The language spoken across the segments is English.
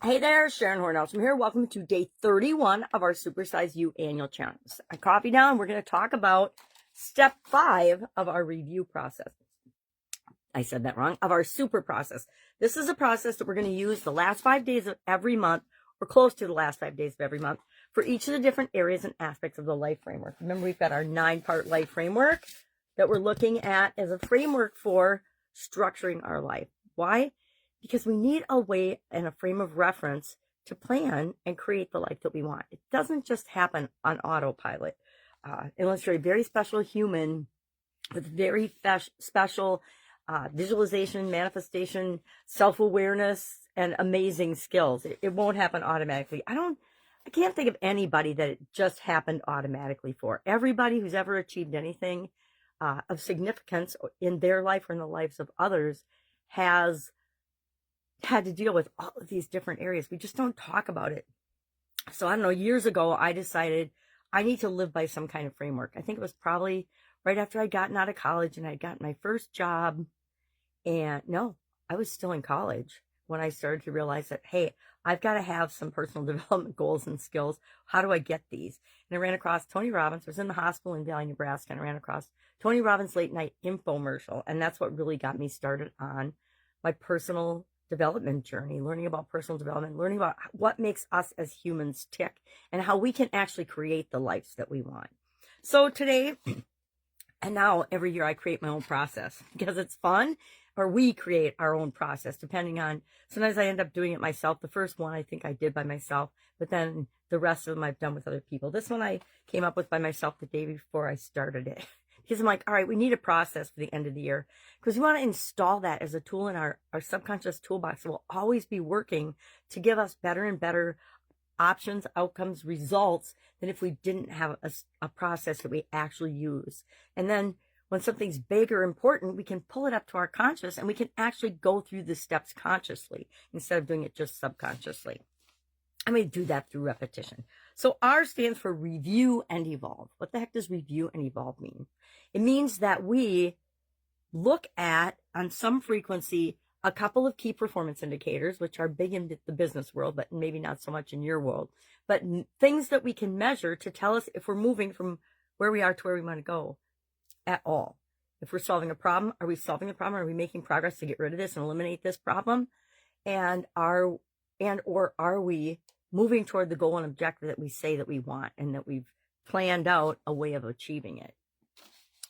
Hey there, Sharon Horne-Ellstrom here. Welcome to day 31 of our Supersize You annual challenge. I coffee down. We're going to talk about step 5 of our review process. I said that wrong. Of our super process. This is a process that we're going to use the last 5 days of every month, or close to the last 5 days of every month, for each of the different areas and aspects of the life framework. Remember, we've got our 9-part life framework that we're looking at as a framework for structuring our life. Why? Because we need a way and a frame of reference to plan and create the life that we want. It doesn't just happen on autopilot. Unless you're a very special human with very special visualization, manifestation, self-awareness, and amazing skills. It won't happen automatically. I can't think of anybody that it just happened automatically for. Everybody who's ever achieved anything of significance in their life or in the lives of others has had to deal with all of these different areas. We just don't talk about it. So I don't know, years ago, I decided I need to live by some kind of framework. I think it was probably right after I'd gotten out of college and I'd gotten my first job. And no, I was still in college when I started to realize that, hey, I've got to have some personal development goals and skills. How do I get these? And I ran across Tony Robbins. I was in the hospital in Valley, Nebraska, and I ran across Tony Robbins' late night infomercial. And that's what really got me started on my personal development journey, learning about personal development, learning about what makes us as humans tick and how we can actually create the lives that we want. So today, and now every year I create my own process because it's fun, or we create our own process depending on, sometimes I end up doing it myself. The first one I think I did by myself, but then the rest of them I've done with other people. This one I came up with by myself the day before I started it. Because I'm like, all right, we need a process for the end of the year because we want to install that as a tool in our subconscious toolbox that will always be working to give us better and better options, outcomes, results than if we didn't have a process that we actually use. And then when something's big or important, we can pull it up to our conscious and we can actually go through the steps consciously instead of doing it just subconsciously. I'm going to do that through repetition. So R stands for review and evolve. What the heck does review and evolve mean? It means that we look at, on some frequency, a couple of key performance indicators, which are big in the business world, but maybe not so much in your world, but things that we can measure to tell us if we're moving from where we are to where we want to go at all. If we're solving a problem, are we solving the problem? Are we making progress to get rid of this and eliminate this problem? And or are we moving toward the goal and objective that we say that we want and that we've planned out a way of achieving it?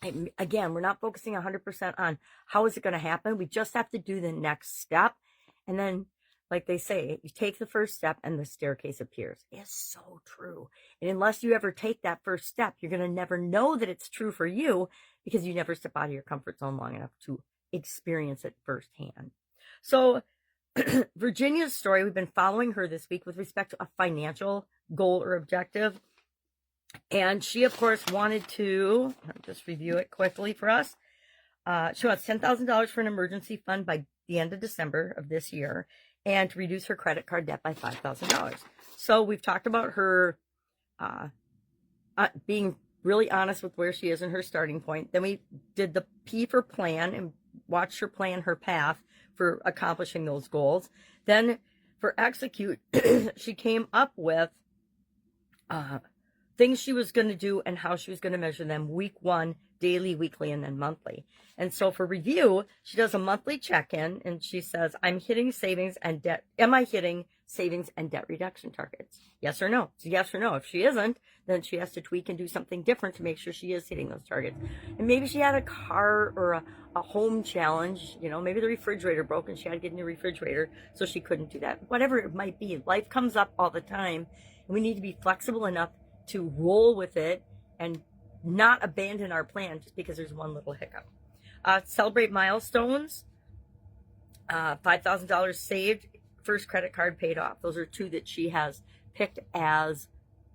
And again, we're not focusing 100% on how is it going to happen. We just have to do the next step. And then, like they say, you take the first step and the staircase appears. It's so true. And unless you ever take that first step, you're going to never know that it's true for you because you never step out of your comfort zone long enough to experience it firsthand. So Virginia's story, we've been following her this week with respect to a financial goal or objective. And she, of course, wanted to, I'll just review it quickly for us. She wants $10,000 for an emergency fund by the end of December of this year and to reduce her credit card debt by $5,000. So we've talked about her being really honest with where she is in her starting point. Then we did the P for plan and watched her plan her path for accomplishing those goals. Then for execute, she came up with things she was going to do and how she was going to measure them week 1, daily, weekly, and then monthly. And so for review, she does a monthly check-in and she says, I'm hitting savings and debt. Am I hitting savings and debt reduction targets? Yes or no? It's a yes or no. If she isn't, then she has to tweak and do something different to make sure she is hitting those targets. And maybe she had a car or a home challenge, maybe the refrigerator broke and she had to get a new refrigerator, so she couldn't do that. Whatever it might be, life comes up all the time and we need to be flexible enough to roll with it and not abandon our plan just because there's one little hiccup. Celebrate milestones, $5,000 saved, first credit card paid off. Those are 2 that she has picked as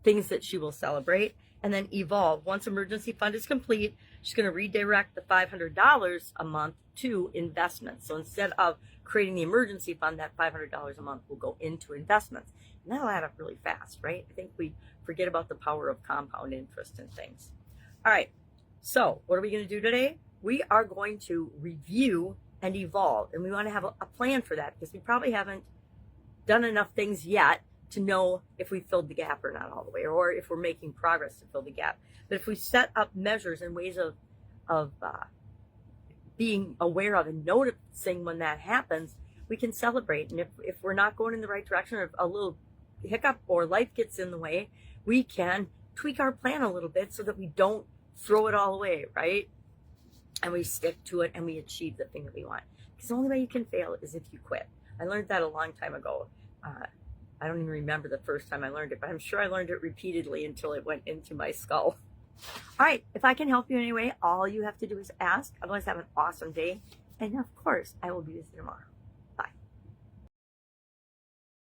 things that she will celebrate. And then evolve. Once emergency fund is complete, she's going to redirect the $500 a month to investments. So instead of creating the emergency fund, that $500 a month will go into investments. And that'll add up really fast, right? I think we forget about the power of compound interest and things. All right. So what are we going to do today? We are going to review and evolve. And we want to have a plan for that because we probably haven't done enough things yet to know if we filled the gap or not all the way, or if we're making progress to fill the gap. But if we set up measures and ways of being aware of and noticing when that happens, we can celebrate. And if we're not going in the right direction, or if a little hiccup or life gets in the way, we can tweak our plan a little bit so that we don't throw it all away, right? And we stick to it and we achieve the thing that we want. Because the only way you can fail is if you quit. I learned that a long time ago. I don't even remember the first time I learned it, but I'm sure I learned it repeatedly until it went into my skull. All right, if I can help you in any way, all you have to do is ask. Otherwise, have an awesome day. And of course, I will be with you tomorrow.